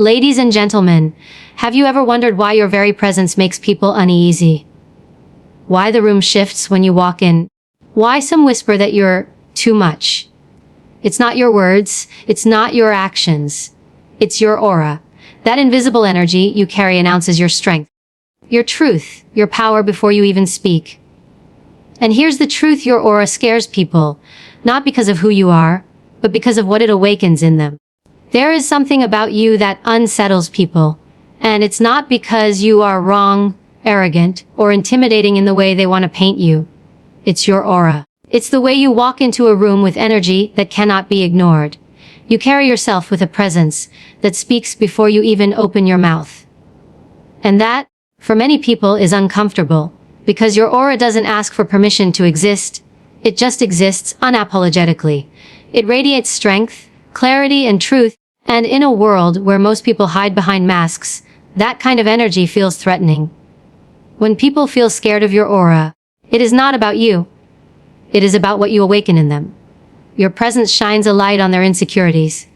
Ladies and gentlemen, have you ever wondered why your very presence makes people uneasy? Why the room shifts when you walk in? Why some whisper that you're too much? It's not your words, it's not your actions. It's your aura. That invisible energy you carry announces your strength, your truth, your power before you even speak. And here's the truth: your aura scares people, not because of who you are, but because of what it awakens in them. There is something about you that unsettles people, and it's not because you are wrong, arrogant, or intimidating in the way they want to paint you. It's your aura. It's the way you walk into a room with energy that cannot be ignored. You carry yourself with a presence that speaks before you even open your mouth. And that, for many people, is uncomfortable, because your aura doesn't ask for permission to exist. It just exists unapologetically. It radiates strength, clarity, and truth, and in a world where most people hide behind masks, that kind of energy feels threatening. When people feel scared of your aura, it is not about you. It is about what you awaken in them. Your presence shines a light on their insecurities.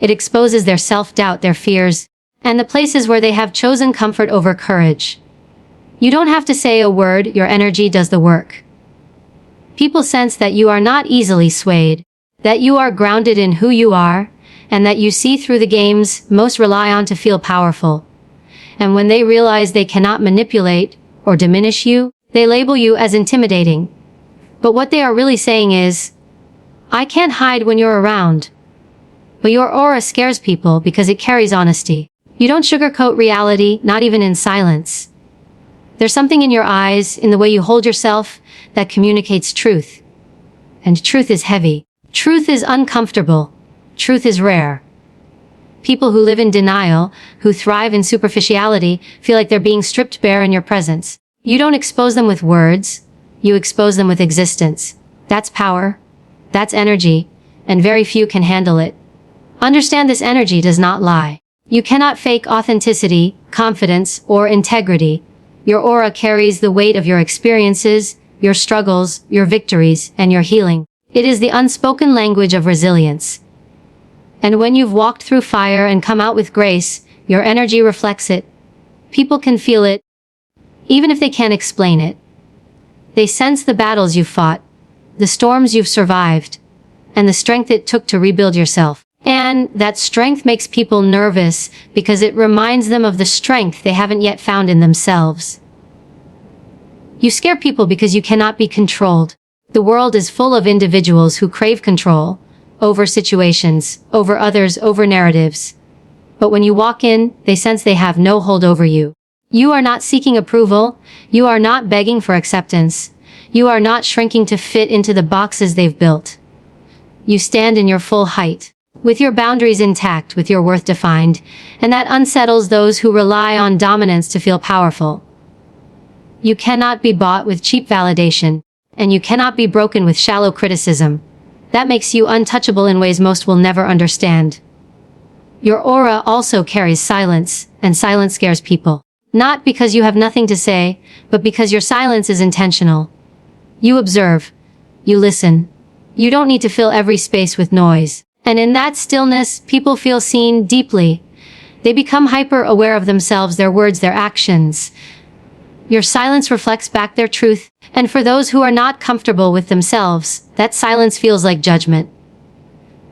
It exposes their self-doubt, their fears, and the places where they have chosen comfort over courage. You don't have to say a word, your energy does the work. People sense that you are not easily swayed, that you are grounded in who you are, and that you see through the games most rely on to feel powerful. And when they realize they cannot manipulate or diminish you, they label you as intimidating. But what they are really saying is, I can't hide when you're around. But your aura scares people because it carries honesty. You don't sugarcoat reality, not even in silence. There's something in your eyes, in the way you hold yourself, that communicates truth. And truth is heavy. Truth is uncomfortable. Truth is rare. People who live in denial, who thrive in superficiality, feel like they're being stripped bare in your presence. You don't expose them with words. You expose them with existence. That's power. That's energy. And very few can handle it. Understand, this energy does not lie. You cannot fake authenticity, confidence, or integrity. Your aura carries the weight of your experiences, your struggles, your victories, and your healing. It is the unspoken language of resilience. And when you've walked through fire and come out with grace, your energy reflects it. People can feel it, even if they can't explain it. They sense the battles you've fought, the storms you've survived, and the strength it took to rebuild yourself. And that strength makes people nervous because it reminds them of the strength they haven't yet found in themselves. You scare people because you cannot be controlled. The world is full of individuals who crave control, over situations, over others, over narratives. But when you walk in, they sense they have no hold over you. You are not seeking approval. You are not begging for acceptance. You are not shrinking to fit into the boxes they've built. You stand in your full height, with your boundaries intact, with your worth defined, and that unsettles those who rely on dominance to feel powerful. You cannot be bought with cheap validation, and you cannot be broken with shallow criticism. That makes you untouchable in ways most will never understand. Your aura also carries silence, and silence scares people. Not because you have nothing to say, but because your silence is intentional. You observe. You listen. You don't need to fill every space with noise. And in that stillness, people feel seen deeply. They become hyper-aware of themselves, their words, their actions. Your silence reflects back their truth, and for those who are not comfortable with themselves, that silence feels like judgment.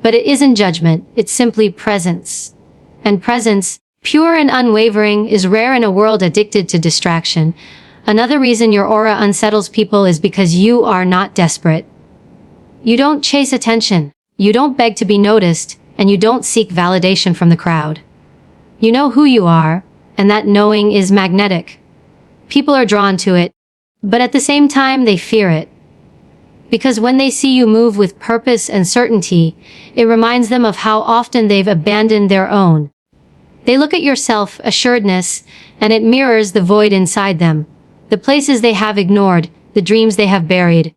But it isn't judgment, it's simply presence. And presence, pure and unwavering, is rare in a world addicted to distraction. Another reason your aura unsettles people is because you are not desperate. You don't chase attention, you don't beg to be noticed, and you don't seek validation from the crowd. You know who you are, and that knowing is magnetic. People are drawn to it, but at the same time they fear it. Because when they see you move with purpose and certainty, it reminds them of how often they've abandoned their own. They look at your self-assuredness, and it mirrors the void inside them, the places they have ignored, the dreams they have buried,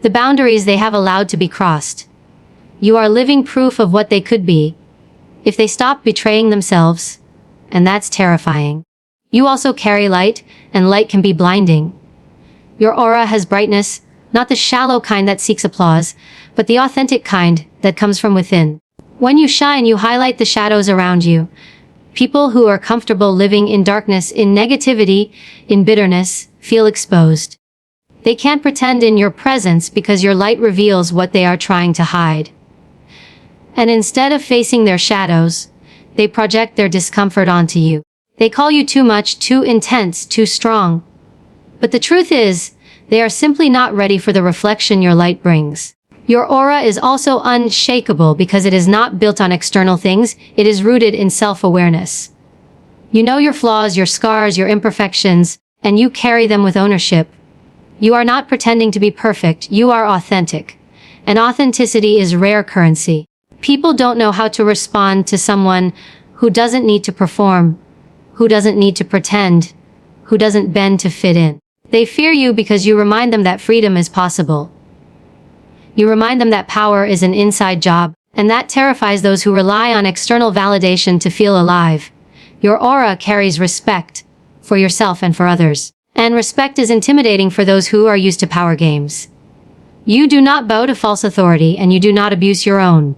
the boundaries they have allowed to be crossed. You are living proof of what they could be, if they stop betraying themselves, and that's terrifying. You also carry light, and light can be blinding. Your aura has brightness, not the shallow kind that seeks applause, but the authentic kind that comes from within. When you shine, you highlight the shadows around you. People who are comfortable living in darkness, in negativity, in bitterness, feel exposed. They can't pretend in your presence because your light reveals what they are trying to hide. And instead of facing their shadows, they project their discomfort onto you. They call you too much, too intense, too strong. But the truth is, they are simply not ready for the reflection your light brings. Your aura is also unshakable because it is not built on external things, it is rooted in self-awareness. You know your flaws, your scars, your imperfections, and you carry them with ownership. You are not pretending to be perfect, you are authentic. And authenticity is rare currency. People don't know how to respond to someone who doesn't need to perform, who doesn't need to pretend, who doesn't bend to fit in. They fear you because you remind them that freedom is possible. You remind them that power is an inside job, and that terrifies those who rely on external validation to feel alive. Your aura carries respect for yourself and for others. And respect is intimidating for those who are used to power games. You do not bow to false authority and you do not abuse your own.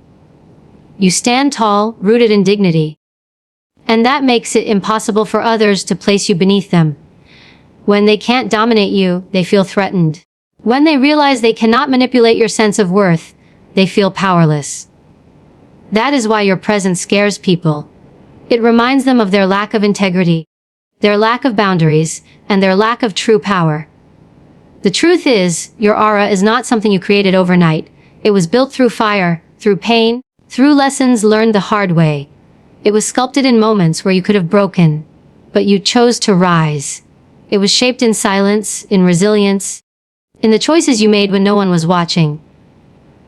You stand tall, rooted in dignity. And that makes it impossible for others to place you beneath them. When they can't dominate you, they feel threatened. When they realize they cannot manipulate your sense of worth, they feel powerless. That is why your presence scares people. It reminds them of their lack of integrity, their lack of boundaries, and their lack of true power. The truth is, your aura is not something you created overnight. It was built through fire, through pain, through lessons learned the hard way. It was sculpted in moments where you could have broken, but you chose to rise. It was shaped in silence, in resilience, in the choices you made when no one was watching.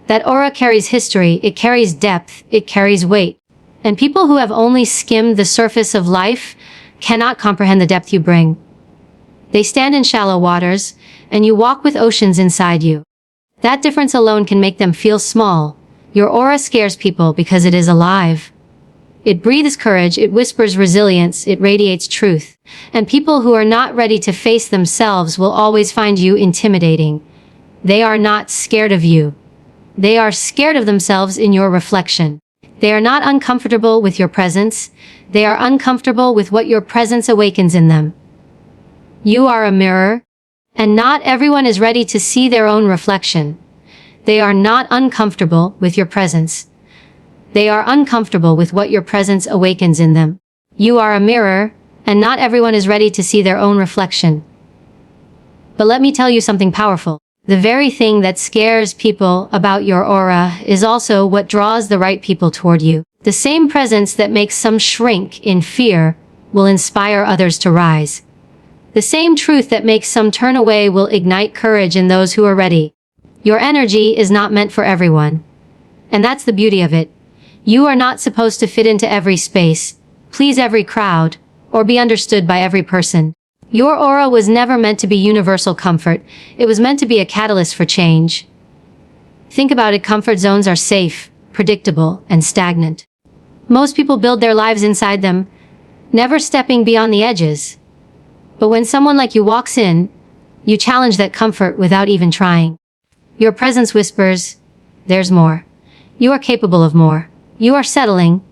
That aura carries history, it carries depth, it carries weight. And people who have only skimmed the surface of life cannot comprehend the depth you bring. They stand in shallow waters, and you walk with oceans inside you. That difference alone can make them feel small. Your aura scares people because it is alive. It breathes courage, it whispers resilience, it radiates truth. And people who are not ready to face themselves will always find you intimidating. They are not scared of you. They are scared of themselves in your reflection. They are not uncomfortable with your presence. They are uncomfortable with what your presence awakens in them. You are a mirror, and not everyone is ready to see their own reflection. They are not uncomfortable with your presence. They are uncomfortable with what your presence awakens in them. You are a mirror, and not everyone is ready to see their own reflection. But let me tell you something powerful. The very thing that scares people about your aura is also what draws the right people toward you. The same presence that makes some shrink in fear will inspire others to rise. The same truth that makes some turn away will ignite courage in those who are ready. Your energy is not meant for everyone. And that's the beauty of it. You are not supposed to fit into every space, please every crowd, or be understood by every person. Your aura was never meant to be universal comfort. It was meant to be a catalyst for change. Think about it, comfort zones are safe, predictable, and stagnant. Most people build their lives inside them, never stepping beyond the edges. But when someone like you walks in, you challenge that comfort without even trying. Your presence whispers, there's more. You are capable of more. You are settling.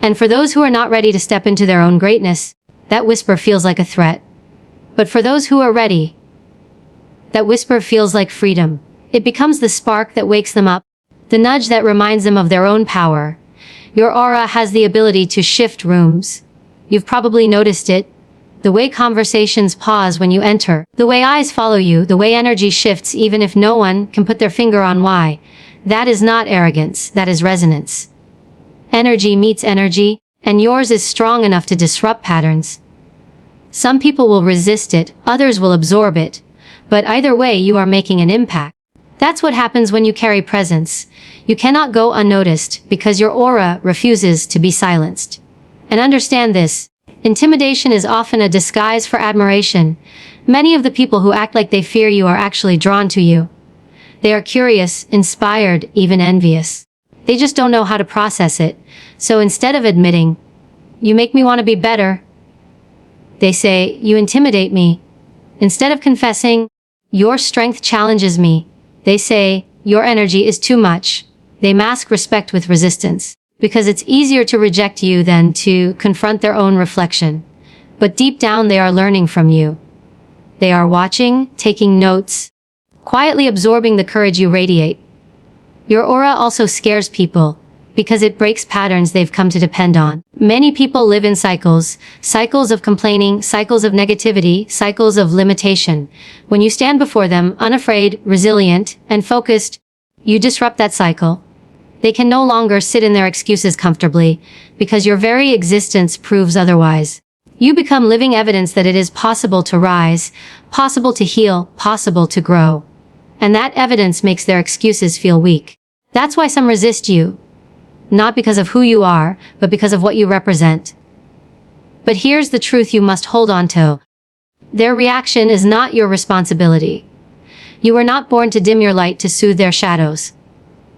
And for those who are not ready to step into their own greatness, that whisper feels like a threat. But for those who are ready, that whisper feels like freedom. It becomes the spark that wakes them up, the nudge that reminds them of their own power. Your aura has the ability to shift rooms. You've probably noticed it. The way conversations pause when you enter, the way eyes follow you, the way energy shifts even if no one can put their finger on why. That is not arrogance, that is resonance. Energy meets energy, and yours is strong enough to disrupt patterns. Some people will resist it, others will absorb it, but either way you are making an impact. That's what happens when you carry presence. You cannot go unnoticed because your aura refuses to be silenced. And understand this. Intimidation is often a disguise for admiration. Many of the people who act like they fear you are actually drawn to you. They are curious, inspired, even envious. They just don't know how to process it. So instead of admitting, you make me want to be better, they say, you intimidate me. Instead of confessing, your strength challenges me, they say, your energy is too much. They mask respect with resistance. because it's easier to reject you than to confront their own reflection. But deep down they are learning from you. They are watching, taking notes, quietly absorbing the courage you radiate. Your aura also scares people, because it breaks patterns they've come to depend on. Many people live in cycles of complaining, cycles of negativity, cycles of limitation. When you stand before them, unafraid, resilient, and focused, you disrupt that cycle. They can no longer sit in their excuses comfortably, because your very existence proves otherwise. You become living evidence that it is possible to rise, possible to heal, possible to grow. And that evidence makes their excuses feel weak. That's why some resist you. Not because of who you are, but because of what you represent. But here's the truth you must hold on to. Their reaction is not your responsibility. You were not born to dim your light to soothe their shadows.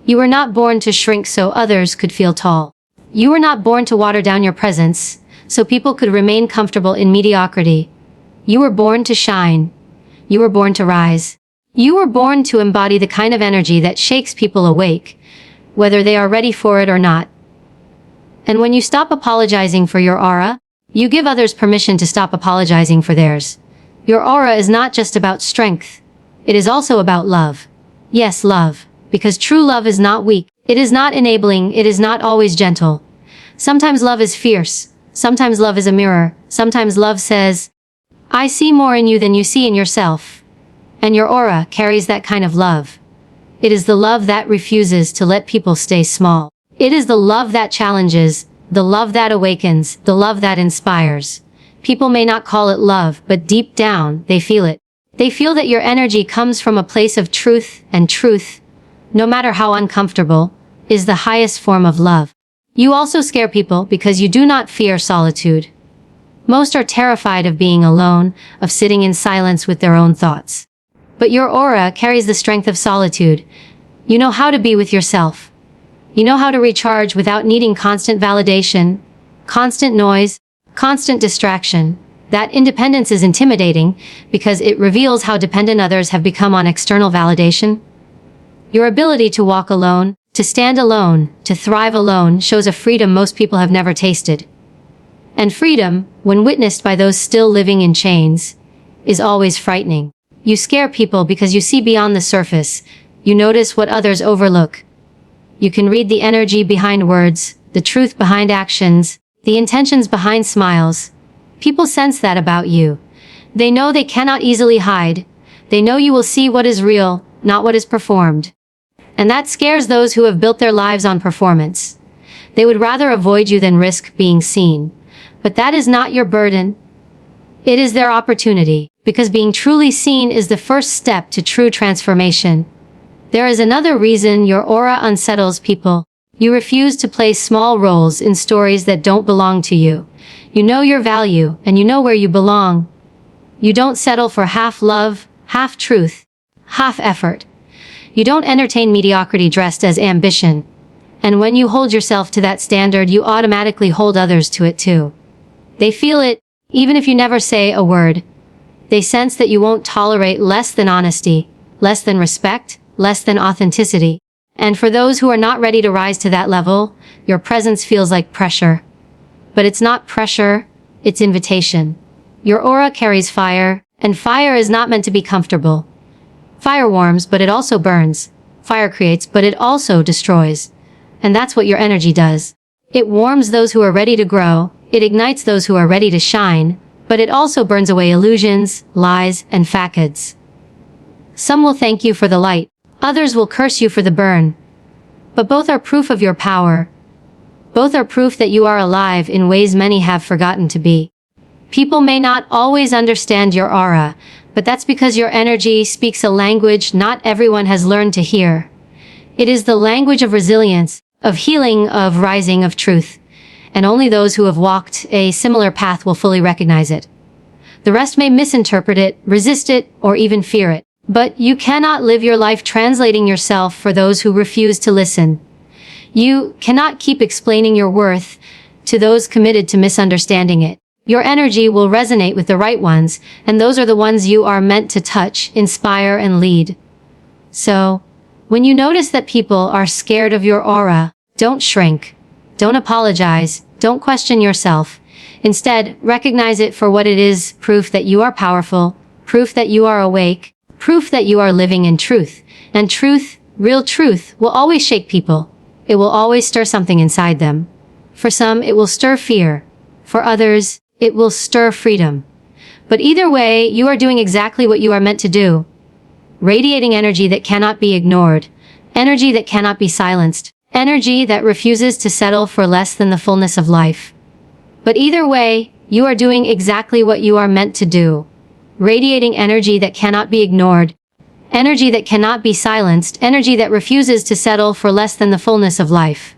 You were not born to shrink so others could feel tall. You were not born to water down your presence, so people could remain comfortable in mediocrity. You were born to shine. You were born to rise. You were born to embody the kind of energy that shakes people awake, whether they are ready for it or not. And when you stop apologizing for your aura, you give others permission to stop apologizing for theirs. Your aura is not just about strength. It is also about love. Yes, love. Because true love is not weak. It is not enabling. It is not always gentle. Sometimes love is fierce. Sometimes love is a mirror. Sometimes love says, I see more in you than you see in yourself. And your aura carries that kind of love. It is the love that refuses to let people stay small. It is the love that challenges, the love that awakens, the love that inspires. People may not call it love, but deep down, they feel it. They feel that your energy comes from a place of truth, and truth, no matter how uncomfortable, is the highest form of love. You also scare people because you do not fear solitude. Most are terrified of being alone, of sitting in silence with their own thoughts. But your aura carries the strength of solitude. You know how to be with yourself. You know how to recharge without needing constant validation, constant noise, constant distraction. That independence is intimidating because it reveals how dependent others have become on external validation. Your ability to walk alone, to stand alone, to thrive alone shows a freedom most people have never tasted. And freedom, when witnessed by those still living in chains, is always frightening. You scare people because you see beyond the surface. You notice what others overlook. You can read the energy behind words, the truth behind actions, the intentions behind smiles. People sense that about you. They know they cannot easily hide. They know you will see what is real, not what is performed. And that scares those who have built their lives on performance. They would rather avoid you than risk being seen. But that is not your burden. It is their opportunity, because being truly seen is the first step to true transformation. There is another reason your aura unsettles people. You refuse to play small roles in stories that don't belong to you. You know your value, and you know where you belong. You don't settle for half love, half truth, half effort. You don't entertain mediocrity dressed as ambition. And when you hold yourself to that standard, you automatically hold others to it too. They feel it, even if you never say a word. They sense that you won't tolerate less than honesty, less than respect, less than authenticity. And for those who are not ready to rise to that level, your presence feels like pressure. But it's not pressure, it's invitation. Your aura carries fire, and fire is not meant to be comfortable. Fire warms, but it also burns. Fire creates, but it also destroys. And that's what your energy does. It warms those who are ready to grow, it ignites those who are ready to shine, but it also burns away illusions, lies, and facades. Some will thank you for the light, others will curse you for the burn. But both are proof of your power. Both are proof that you are alive in ways many have forgotten to be. People may not always understand your aura, but that's because your energy speaks a language not everyone has learned to hear. It is the language of resilience, of healing, of rising, of truth. And only those who have walked a similar path will fully recognize it. The rest may misinterpret it, resist it, or even fear it. But you cannot live your life translating yourself for those who refuse to listen. You cannot keep explaining your worth to those committed to misunderstanding it. Your energy will resonate with the right ones, and those are the ones you are meant to touch, inspire, and lead. So, when you notice that people are scared of your aura, don't shrink. Don't apologize. Don't question yourself. Instead, recognize it for what it is, proof that you are powerful, proof that you are awake, proof that you are living in truth. And truth, real truth, will always shake people. It will always stir something inside them. For some, it will stir fear. For others, it will stir freedom. But either way, you are doing exactly what you are meant to do. Radiating energy that cannot be ignored. Energy that cannot be silenced. Energy that refuses to settle for less than the fullness of life. But either way, you are doing exactly what you are meant to do. Radiating energy that cannot be ignored. Energy that cannot be silenced. Energy that refuses to settle for less than the fullness of life.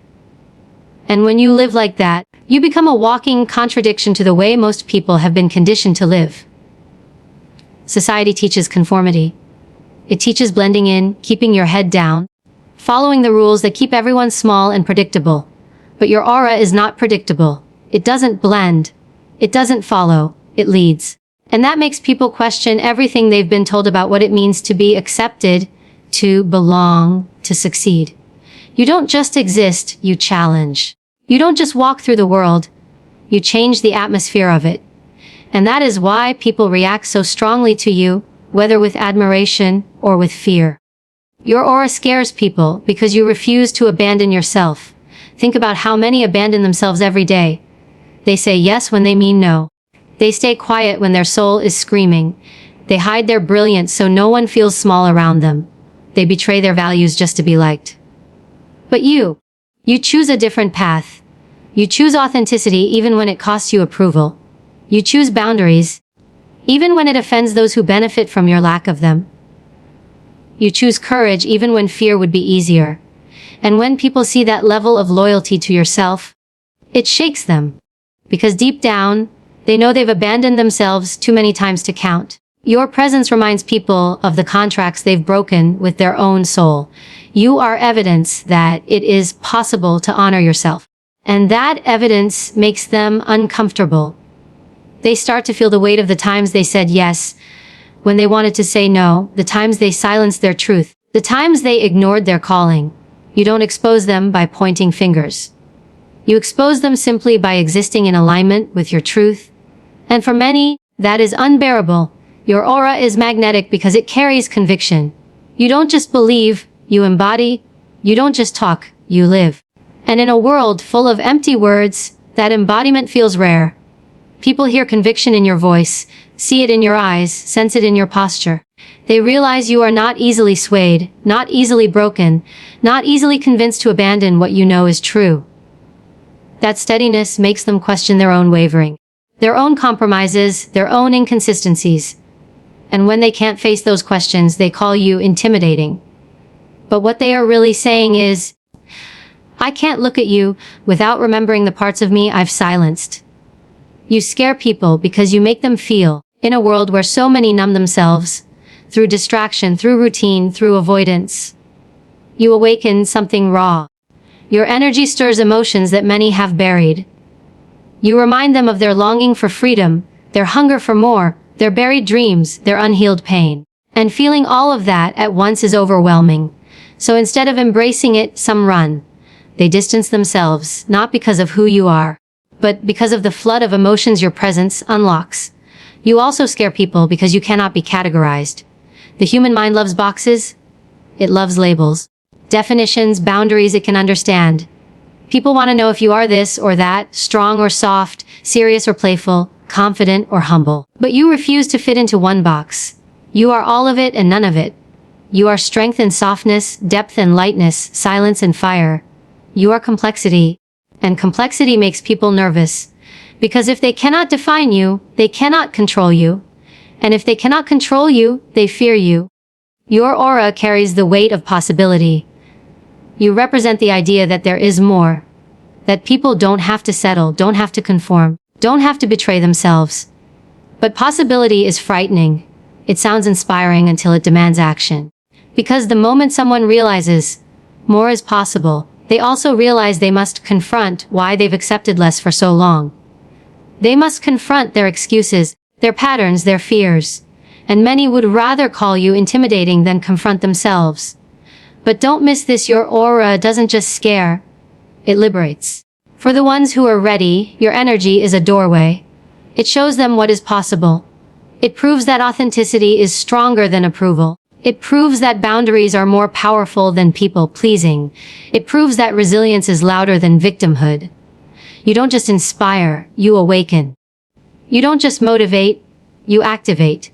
And when you live like that, you become a walking contradiction to the way most people have been conditioned to live. Society teaches conformity. It teaches blending in, keeping your head down, following the rules that keep everyone small and predictable. But your aura is not predictable. It doesn't blend. It doesn't follow. It leads. And that makes people question everything they've been told about what it means to be accepted, to belong, to succeed. You don't just exist, you challenge. You don't just walk through the world, you change the atmosphere of it. And that is why people react so strongly to you, whether with admiration or with fear. Your aura scares people because you refuse to abandon yourself. Think about how many abandon themselves every day. They say yes when they mean no. They stay quiet when their soul is screaming. They hide their brilliance so no one feels small around them. They betray their values just to be liked. But you choose a different path. You choose authenticity even when it costs you approval. You choose boundaries, even when it offends those who benefit from your lack of them. You choose courage even when fear would be easier. And when people see that level of loyalty to yourself, it shakes them. Because deep down, they know they've abandoned themselves too many times to count. Your presence reminds people of the contracts they've broken with their own soul. You are evidence that it is possible to honor yourself. And that evidence makes them uncomfortable. They start to feel the weight of the times they said yes, when they wanted to say no, the times they silenced their truth, the times they ignored their calling. You don't expose them by pointing fingers. You expose them simply by existing in alignment with your truth. And for many, that is unbearable. Your aura is magnetic because it carries conviction. You don't just believe, you embody. You don't just talk, you live. And in a world full of empty words, that embodiment feels rare. People hear conviction in your voice, see it in your eyes, sense it in your posture. They realize you are not easily swayed, not easily broken, not easily convinced to abandon what you know is true. That steadiness makes them question their own wavering, their own compromises, their own inconsistencies. And when they can't face those questions, they call you intimidating. But what they are really saying is, I can't look at you without remembering the parts of me I've silenced. You scare people because you make them feel, in a world where so many numb themselves, through distraction, through routine, through avoidance. You awaken something raw. Your energy stirs emotions that many have buried. You remind them of their longing for freedom, their hunger for more, their buried dreams, their unhealed pain. And feeling all of that at once is overwhelming. So instead of embracing it, some run. They distance themselves, not because of who you are, but because of the flood of emotions your presence unlocks. You also scare people because you cannot be categorized. The human mind loves boxes. It loves labels, definitions, boundaries it can understand. People want to know if you are this or that, strong or soft, serious or playful, confident or humble. But you refuse to fit into one box. You are all of it and none of it. You are strength and softness, depth and lightness, silence and fire. You are complexity. And complexity makes people nervous. Because if they cannot define you, they cannot control you. And if they cannot control you, they fear you. Your aura carries the weight of possibility. You represent the idea that there is more. That people don't have to settle, don't have to conform, don't have to betray themselves. But possibility is frightening. It sounds inspiring until it demands action. Because the moment someone realizes more is possible, they also realize they must confront why they've accepted less for so long. They must confront their excuses, their patterns, their fears. And many would rather call you intimidating than confront themselves. But don't miss this, your aura doesn't just scare, it liberates. For the ones who are ready, your energy is a doorway. It shows them what is possible. It proves that authenticity is stronger than approval. It proves that boundaries are more powerful than people-pleasing. It proves that resilience is louder than victimhood. You don't just inspire, you awaken. You don't just motivate, you activate.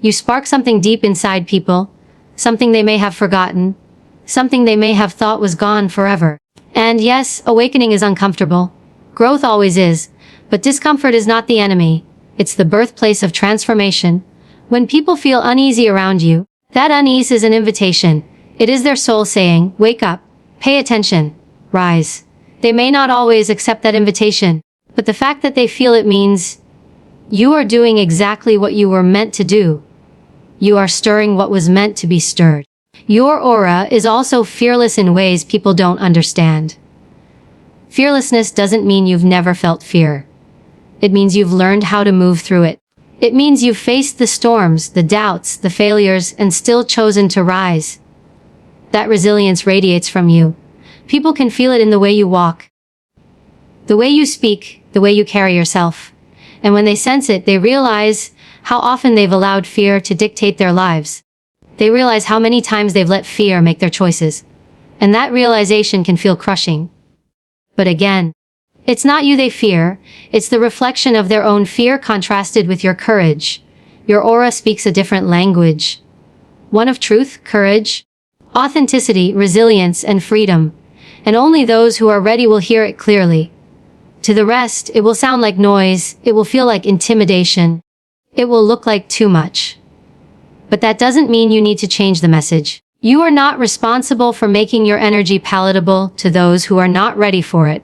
You spark something deep inside people, something they may have forgotten, something they may have thought was gone forever. And yes, awakening is uncomfortable. Growth always is, but discomfort is not the enemy. It's the birthplace of transformation. When people feel uneasy around you, that unease is an invitation. It is their soul saying, wake up, pay attention, rise. They may not always accept that invitation, but the fact that they feel it means you are doing exactly what you were meant to do. You are stirring what was meant to be stirred. Your aura is also fearless in ways people don't understand. Fearlessness doesn't mean you've never felt fear. It means you've learned how to move through it. It means you've faced the storms, the doubts, the failures, and still chosen to rise. That resilience radiates from you. People can feel it in the way you walk, the way you speak, the way you carry yourself. And when they sense it, they realize how often they've allowed fear to dictate their lives. They realize how many times they've let fear make their choices. And that realization can feel crushing. But again, it's not you they fear, it's the reflection of their own fear contrasted with your courage. Your aura speaks a different language. One of truth, courage, authenticity, resilience, and freedom. And only those who are ready will hear it clearly. To the rest, it will sound like noise, it will feel like intimidation. It will look like too much. But that doesn't mean you need to change the message. You are not responsible for making your energy palatable to those who are not ready for it.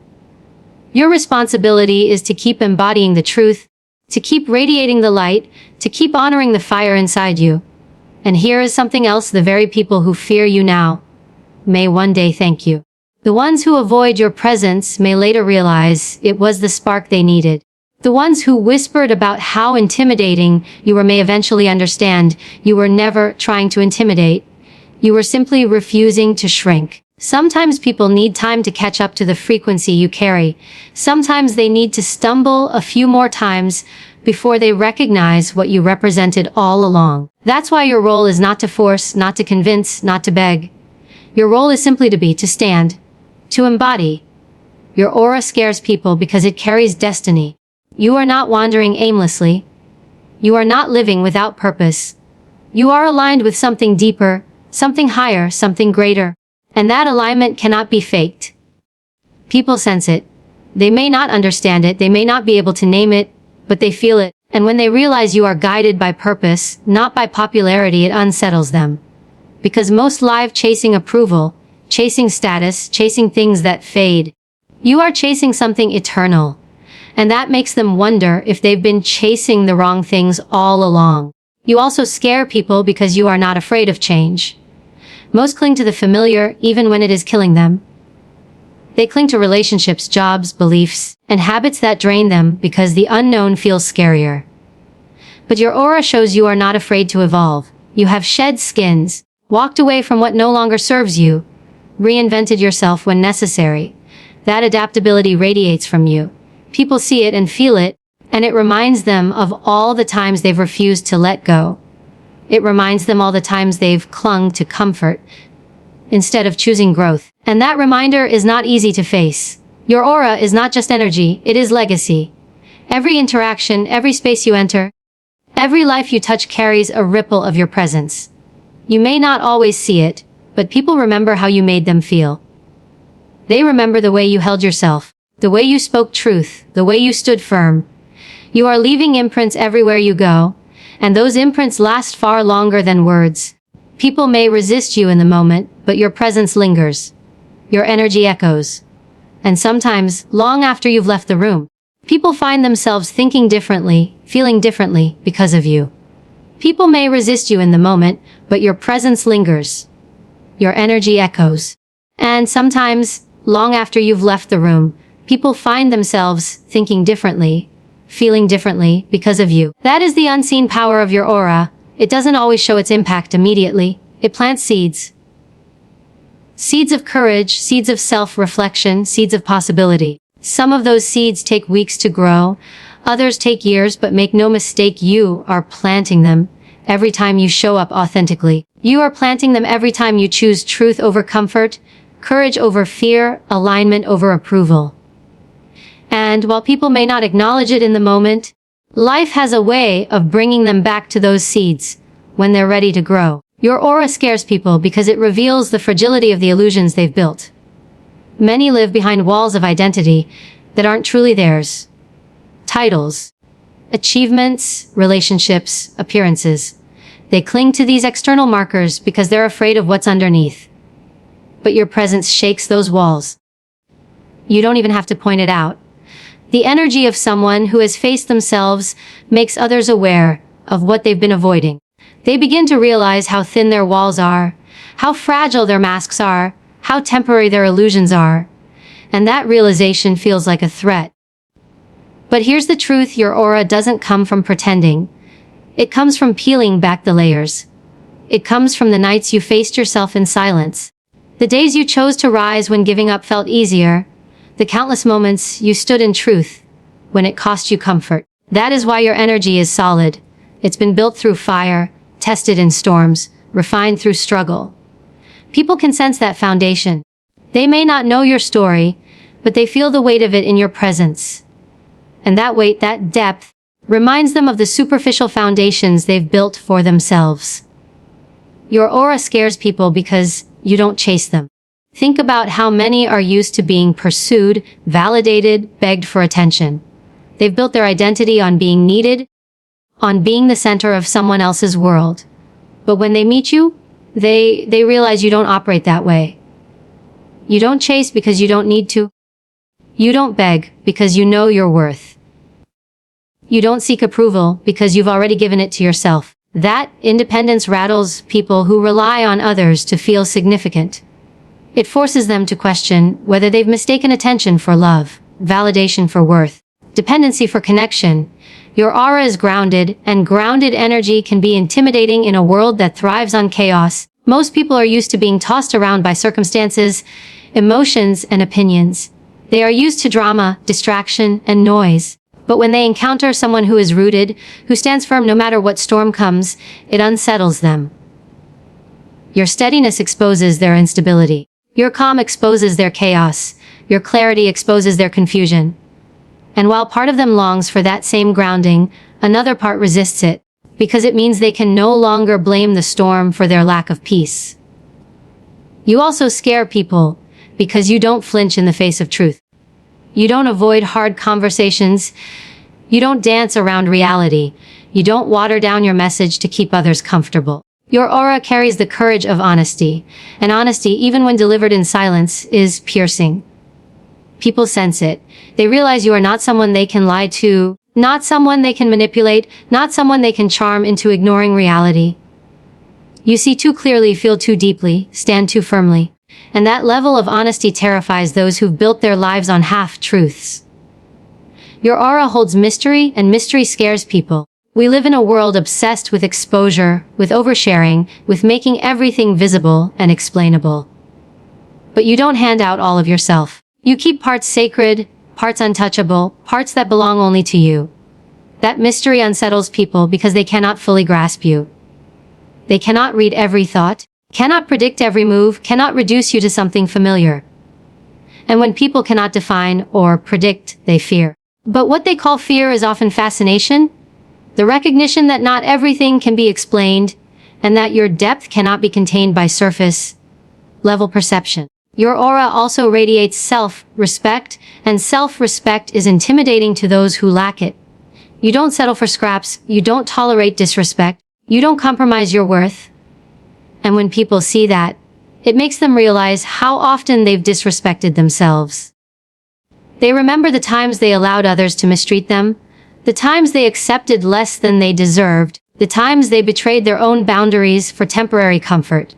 Your responsibility is to keep embodying the truth, to keep radiating the light, to keep honoring the fire inside you. And here is something else: the very people who fear you now may one day thank you. The ones who avoid your presence may later realize it was the spark they needed. The ones who whispered about how intimidating you were may eventually understand you were never trying to intimidate. You were simply refusing to shrink. Sometimes people need time to catch up to the frequency you carry. Sometimes they need to stumble a few more times before they recognize what you represented all along. That's why your role is not to force, not to convince, not to beg. Your role is simply to be, to stand, to embody. Your aura scares people because it carries destiny. You are not wandering aimlessly. You are not living without purpose. You are aligned with something deeper, something higher, something greater. And that alignment cannot be faked. People sense it. They may not understand it, they may not be able to name it, but they feel it. And when they realize you are guided by purpose, not by popularity, it unsettles them. Because most live chasing approval, chasing status, chasing things that fade. You are chasing something eternal. And that makes them wonder if they've been chasing the wrong things all along. You also scare people because you are not afraid of change. Most cling to the familiar, even when it is killing them. They cling to relationships, jobs, beliefs, and habits that drain them because the unknown feels scarier. But your aura shows you are not afraid to evolve. You have shed skins, walked away from what no longer serves you, reinvented yourself when necessary. That adaptability radiates from you. People see it and feel it, and it reminds them of all the times they've refused to let go. It reminds them all the times they've clung to comfort instead of choosing growth. And that reminder is not easy to face. Your aura is not just energy, it is legacy. Every interaction, every space you enter, every life you touch carries a ripple of your presence. You may not always see it, but people remember how you made them feel. They remember the way you held yourself, the way you spoke truth, the way you stood firm. You are leaving imprints everywhere you go. And those imprints last far longer than words. People may resist you in the moment, but your presence lingers. Your energy echoes. And sometimes, long after you've left the room, people find themselves thinking differently, feeling differently because of you. People may resist you in the moment, but your presence lingers. Your energy echoes. And sometimes, long after you've left the room, people find themselves thinking differently, feeling differently because of you. That is the unseen power of your aura. It doesn't always show its impact immediately. It plants seeds. Seeds of courage, seeds of self-reflection, seeds of possibility. Some of those seeds take weeks to grow, others take years, but make no mistake, you are planting them every time you show up authentically. You are planting them every time you choose truth over comfort, courage over fear, alignment over approval. And while people may not acknowledge it in the moment, life has a way of bringing them back to those seeds when they're ready to grow. Your aura scares people because it reveals the fragility of the illusions they've built. Many live behind walls of identity that aren't truly theirs. Titles, achievements, relationships, appearances. They cling to these external markers because they're afraid of what's underneath. But your presence shakes those walls. You don't even have to point it out. The energy of someone who has faced themselves makes others aware of what they've been avoiding. They begin to realize how thin their walls are, how fragile their masks are, how temporary their illusions are. And that realization feels like a threat. But here's the truth, your aura doesn't come from pretending. It comes from peeling back the layers. It comes from the nights you faced yourself in silence. The days you chose to rise when giving up felt easier. The countless moments you stood in truth when it cost you comfort. That is why your energy is solid. It's been built through fire, tested in storms, refined through struggle. People can sense that foundation. They may not know your story, but they feel the weight of it in your presence. And that weight, that depth, reminds them of the superficial foundations they've built for themselves. Your aura scares people because you don't chase them. Think about how many are used to being pursued, validated, begged for attention. They've built their identity on being needed, on being the center of someone else's world. But when they meet you, they realize you don't operate that way. You don't chase because you don't need to. You don't beg because you know your worth. You don't seek approval because you've already given it to yourself. That independence rattles people who rely on others to feel significant. It forces them to question whether they've mistaken attention for love, validation for worth, dependency for connection. Your aura is grounded, and grounded energy can be intimidating in a world that thrives on chaos. Most people are used to being tossed around by circumstances, emotions, and opinions. They are used to drama, distraction, and noise. But when they encounter someone who is rooted, who stands firm no matter what storm comes, it unsettles them. Your steadiness exposes their instability. Your calm exposes their chaos. Your clarity exposes their confusion. And while part of them longs for that same grounding, another part resists it, because it means they can no longer blame the storm for their lack of peace. You also scare people because you don't flinch in the face of truth. You don't avoid hard conversations. You don't dance around reality. You don't water down your message to keep others comfortable. Your aura carries the courage of honesty, and honesty, even when delivered in silence, is piercing. People sense it. They realize you are not someone they can lie to, not someone they can manipulate, not someone they can charm into ignoring reality. You see too clearly, feel too deeply, stand too firmly. And that level of honesty terrifies those who've built their lives on half-truths. Your aura holds mystery, and mystery scares people. We live in a world obsessed with exposure, with oversharing, with making everything visible and explainable. But you don't hand out all of yourself. You keep parts sacred, parts untouchable, parts that belong only to you. That mystery unsettles people because they cannot fully grasp you. They cannot read every thought, cannot predict every move, cannot reduce you to something familiar. And when people cannot define or predict, they fear. But what they call fear is often fascination, the recognition that not everything can be explained, and that your depth cannot be contained by surface-level perception. Your aura also radiates self-respect, and self-respect is intimidating to those who lack it. You don't settle for scraps, you don't tolerate disrespect, you don't compromise your worth. And when people see that, it makes them realize how often they've disrespected themselves. They remember the times they allowed others to mistreat them, the times they accepted less than they deserved, the times they betrayed their own boundaries for temporary comfort.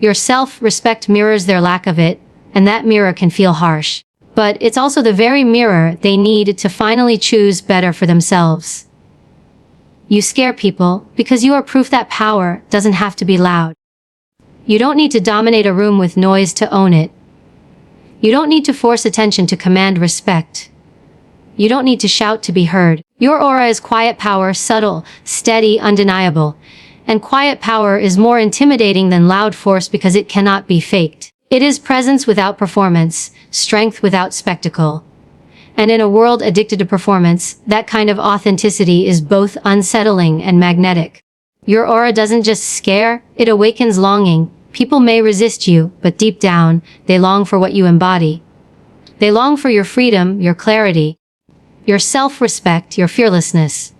Your self-respect mirrors their lack of it, and that mirror can feel harsh. But it's also the very mirror they need to finally choose better for themselves. You scare people because you are proof that power doesn't have to be loud. You don't need to dominate a room with noise to own it. You don't need to force attention to command respect. You don't need to shout to be heard. Your aura is quiet power, subtle, steady, undeniable. And quiet power is more intimidating than loud force because it cannot be faked. It is presence without performance, strength without spectacle. And in a world addicted to performance, that kind of authenticity is both unsettling and magnetic. Your aura doesn't just scare, it awakens longing. People may resist you, but deep down, they long for what you embody. They long for your freedom, your clarity, your self-respect, your fearlessness.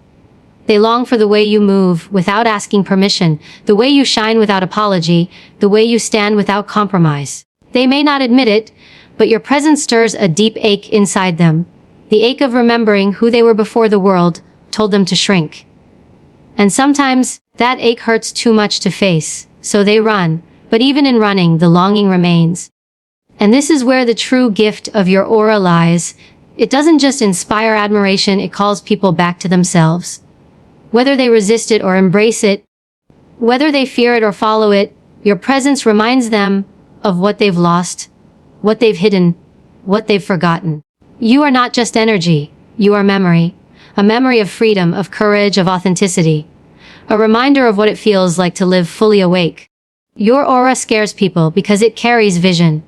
They long for the way you move without asking permission, the way you shine without apology, the way you stand without compromise. They may not admit it, but your presence stirs a deep ache inside them, the ache of remembering who they were before the world told them to shrink. And sometimes, that ache hurts too much to face, so they run, but even in running, the longing remains. And this is where the true gift of your aura lies. It doesn't just inspire admiration, it calls people back to themselves. Whether they resist it or embrace it, whether they fear it or follow it, your presence reminds them of what they've lost, what they've hidden, what they've forgotten. You are not just energy, you are memory. A memory of freedom, of courage, of authenticity. A reminder of what it feels like to live fully awake. Your aura scares people because it carries vision.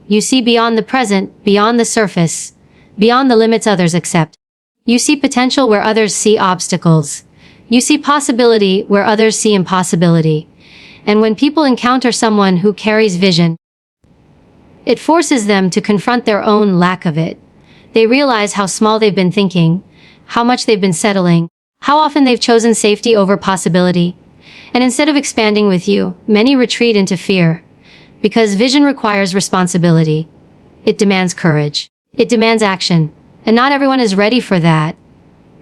You see beyond the present, beyond the surface, beyond the limits others accept. You see potential where others see obstacles. You see possibility where others see impossibility. And when people encounter someone who carries vision, it forces them to confront their own lack of it. They realize how small they've been thinking, how much they've been settling, how often they've chosen safety over possibility. And instead of expanding with you, many retreat into fear. Because vision requires responsibility. It demands courage. It demands action. And not everyone is ready for that.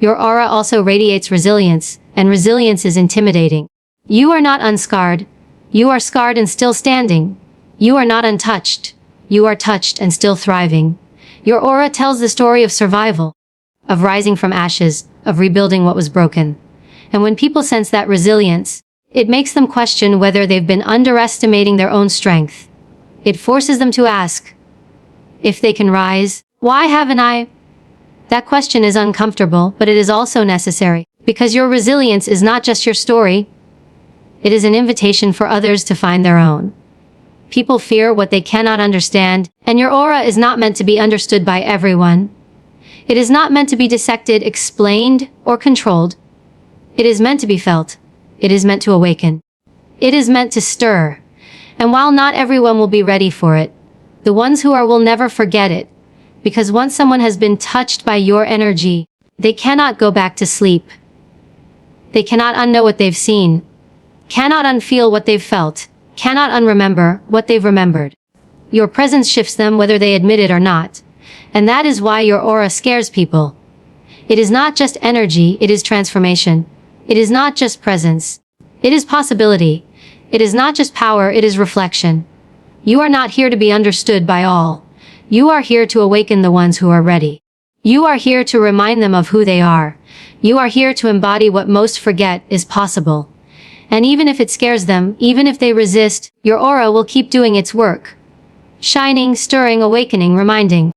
Your aura also radiates resilience, and resilience is intimidating. You are not unscarred. You are scarred and still standing. You are not untouched. You are touched and still thriving. Your aura tells the story of survival, of rising from ashes, of rebuilding what was broken. And when people sense that resilience, it makes them question whether they've been underestimating their own strength. It forces them to ask, if they can rise, why haven't I? That question is uncomfortable, but it is also necessary, because your resilience is not just your story. It is an invitation for others to find their own. People fear what they cannot understand, and your aura is not meant to be understood by everyone. It is not meant to be dissected, explained, or controlled. It is meant to be felt. It is meant to awaken. It is meant to stir. And while not everyone will be ready for it, the ones who are will never forget it. Because once someone has been touched by your energy, they cannot go back to sleep. They cannot unknow what they've seen, cannot unfeel what they've felt, cannot unremember what they've remembered. Your presence shifts them whether they admit it or not. And that is why your aura scares people. It is not just energy, it is transformation. It is not just presence. It is possibility. It is not just power, it is reflection. You are not here to be understood by all. You are here to awaken the ones who are ready. You are here to remind them of who they are. You are here to embody what most forget is possible. And even if it scares them, even if they resist, your aura will keep doing its work. Shining, stirring, awakening, reminding.